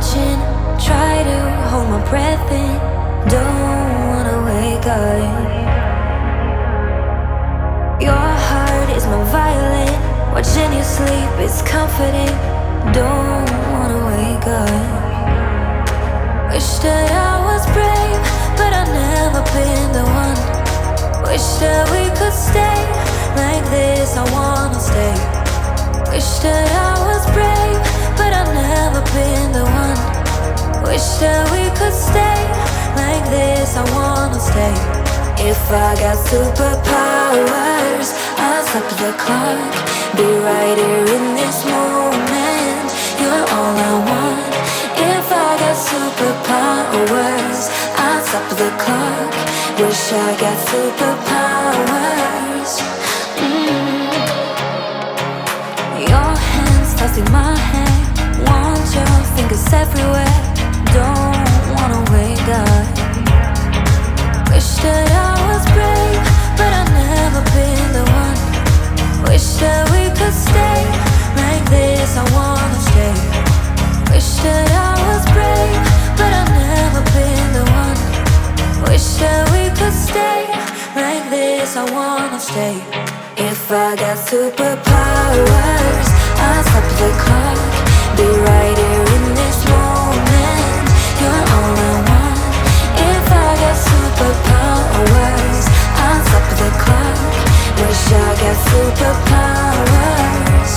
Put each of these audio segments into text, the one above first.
watching, try to hold my breath in, don't wanna wake up. Your heart is my violin, watching you sleep is comforting, don't wanna wake up. Wish that I was brave, but I've never been the one. Wish that we could stay like this, I wanna stay. Wish that I was brave, but I've never been the one. Wish that we could stay like this, I wanna stay. If I got superpowers, I'll stop the clock, be right here in this moment. You're all I want. If I got superpowers, I'll stop the clock. Wish I got superpowers. Your hands tossing my hand, want your fingers everywhere, don't wanna wake up. Wish that I was brave, but I've never been the one. Wish that we could stay like this, I wanna stay. Wish that I was brave, but I've never been the one. Wish that we could stay like this, I wanna stay. If I got superpowers, I'll stop the clock, be right here in this moment. You're all I want. If I got superpowers, I'll stop the clock. Wish I got superpowers.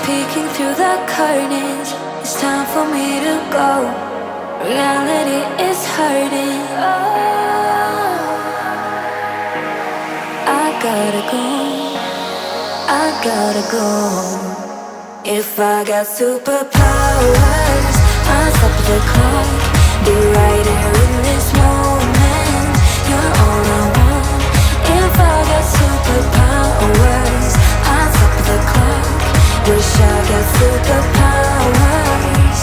Peeking through the curtains, it's time for me to go. Reality is hurting. I gotta go, I gotta go. If I got superpowers, I'll stop the clock, be right here in this moment. You're all I want. If I got superpowers, I'll stop the clock. Wish I got superpowers.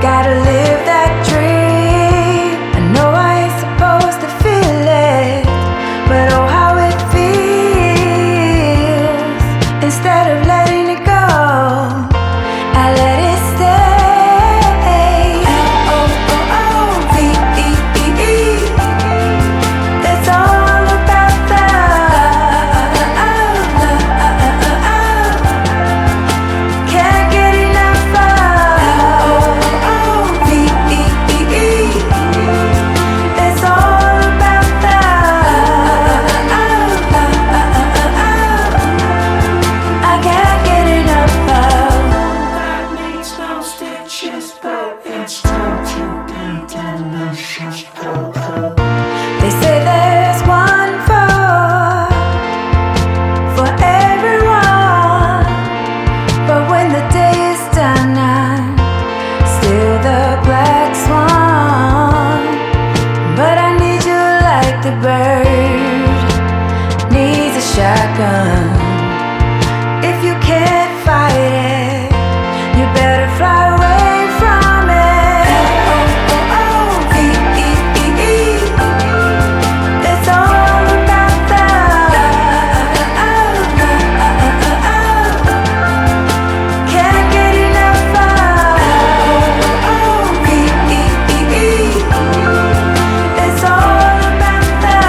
Gotta live that dream. I know I ain't supposed to feel it, but oh how it feels. Instead of letting it go, I let it stay. L-O-O-O-V-E-E-E. It's all about that. Can't get enough of L-O-O-V-E-E-E. It's all about that. I can't get enough of. That needs no stitches, but it's time to be delicious. They say there's one for everyone, but when the day is done, I'm still the black swan. But I need you like the bird needs a shotgun. If you can't fight it, you better fly away from it. L-O-O-O-V-E-E-E. It's all about that. Can't get enough of L-O-O-V-E-E-E. It's all about that.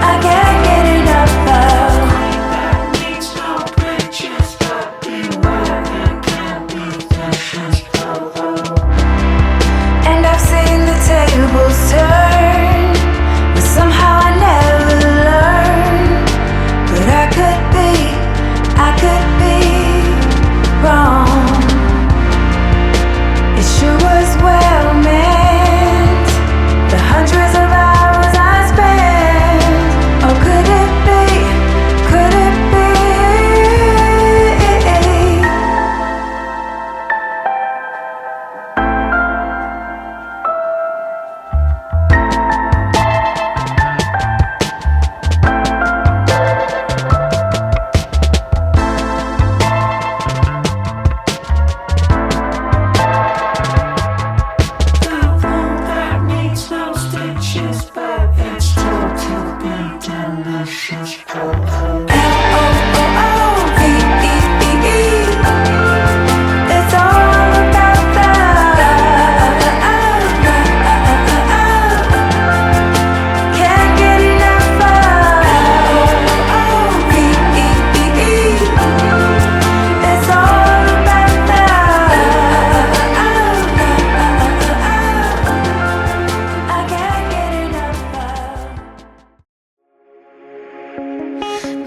I can't get enough of. That needs no bridges, but beware, it can't be vicious. And I've seen the tables turn, but somehow I never learned. But I could be wrong. It sure was well meant, the hundreds of hours I spent. Oh, could it be? Could it be? That needs no stitches, but it's time to be delicious. L-O-O-O-V-E-E-E. It's all about that. Can't get enough of L-O-O-V-E-E-E. It's all about that. I can't get enough of.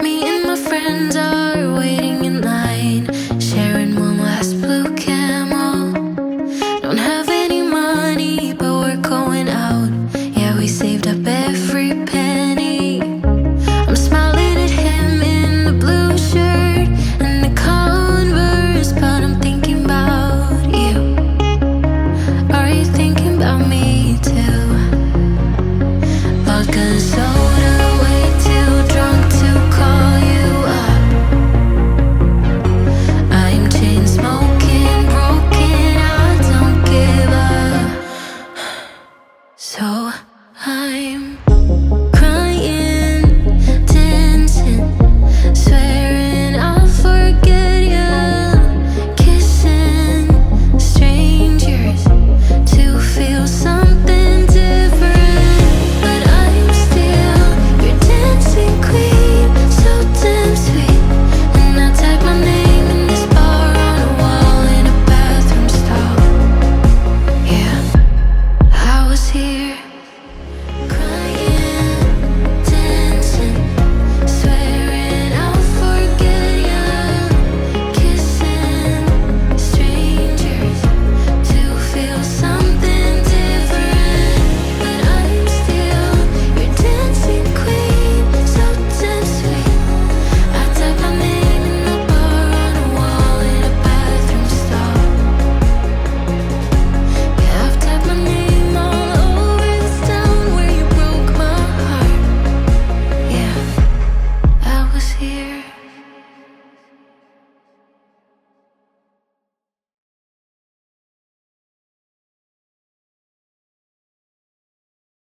Me and my friends are waiting